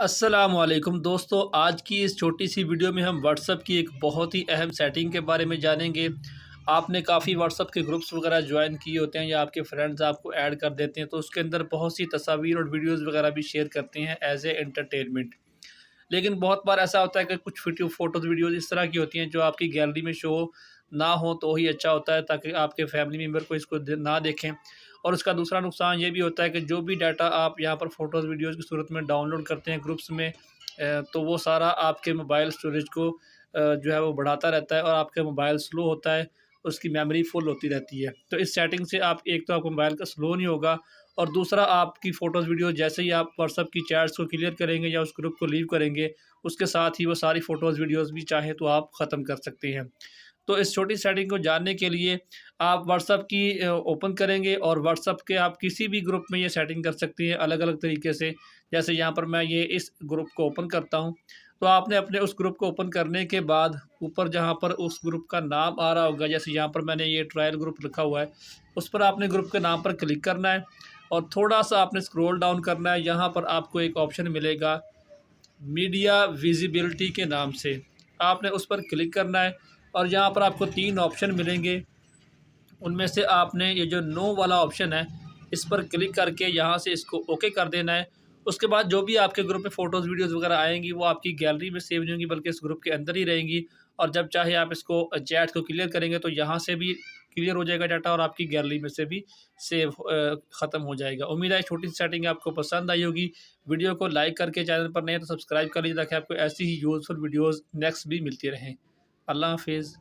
अस्सलामुअलैकुम दोस्तों, आज की इस छोटी सी वीडियो में हम व्हाट्सअप की एक बहुत ही अहम सेटिंग के बारे में जानेंगे। आपने काफ़ी व्हाट्सअप के ग्रुप्स वगैरह ज्वाइन किए होते हैं या आपके फ्रेंड्स आपको ऐड कर देते हैं, तो उसके अंदर बहुत सी तस्वीर और वीडियोस वगैरह भी शेयर करते हैं एज ए एंटरटेनमेंट। लेकिन बहुत बार ऐसा होता है कि कुछ फ़ोटोज़ वीडियोज़ इस तरह की होती हैं जो आपकी गैलरी में शो ना हो तो ही अच्छा होता है, ताकि आपके फैमिली मेम्बर को इसको ना देखें। और उसका दूसरा नुकसान ये भी होता है कि जो भी डाटा आप यहाँ पर फ़ोटोज़ वीडियोज़ की सूरत में डाउनलोड करते हैं ग्रुप्स में, तो वो सारा आपके मोबाइल स्टोरेज को जो है वो बढ़ाता रहता है और आपका मोबाइल स्लो होता है, उसकी मेमोरी फुल होती रहती है। तो इस सेटिंग से आप एक तो आपका मोबाइल का स्लो नहीं होगा, और दूसरा आपकी फ़ोटोज़ वीडियो जैसे ही आप व्हाट्सएप की चैट्स को क्लियर करेंगे या उस ग्रुप को लीव करेंगे, उसके साथ ही वो सारी फ़ोटोज़ वीडियोज़ भी चाहें तो आप ख़त्म कर सकते हैं। तो इस छोटी सेटिंग को जानने के लिए आप व्हाट्सएप की ओपन करेंगे और व्हाट्सएप के आप किसी भी ग्रुप में ये सेटिंग कर सकती हैं अलग-अलग तरीके से। जैसे यहाँ पर मैं ये इस ग्रुप को ओपन करता हूँ, तो आपने अपने उस ग्रुप को ओपन करने के बाद ऊपर जहाँ पर उस ग्रुप का नाम आ रहा होगा, जैसे यहाँ पर मैंने ये ट्रायल ग्रुप लिखा हुआ है, उस पर आपने ग्रुप के नाम पर क्लिक करना है और थोड़ा-सा आपने स्क्रॉल डाउन करना है। यहाँ पर आपको एक ऑप्शन मिलेगा मीडिया विजिबिलिटी के नाम से, आपने उस पर क्लिक करना है और यहाँ पर आपको 3 ऑप्शन मिलेंगे। उनमें से आपने ये जो नो वाला ऑप्शन है, इस पर क्लिक करके यहाँ से इसको ओके कर देना है। उसके बाद जो भी आपके ग्रुप में फ़ोटोज़, वीडियोज़ वगैरह आएँगी, वो आपकी गैलरी में सेव नहीं होंगी, बल्कि इस ग्रुप के अंदर ही रहेंगी। और जब चाहे आप इसको चैट को क्लियर करेंगे, तो यहाँ से भी क्लियर हो जाएगा डाटा और आपकी गैलरी में से भी सेव ख़त्म हो जाएगा। उम्मीद है छोटी सी सेटिंग आपको पसंद आई होगी। वीडियो को लाइक करके, चैनल पर नए हैं तो सब्सक्राइब कर लीजिए, ताकि आपको ऐसी ही यूज़फुल वीडियोज़ नेक्स्ट भी मिलती रहें। अल्लाह हाफ़िज़।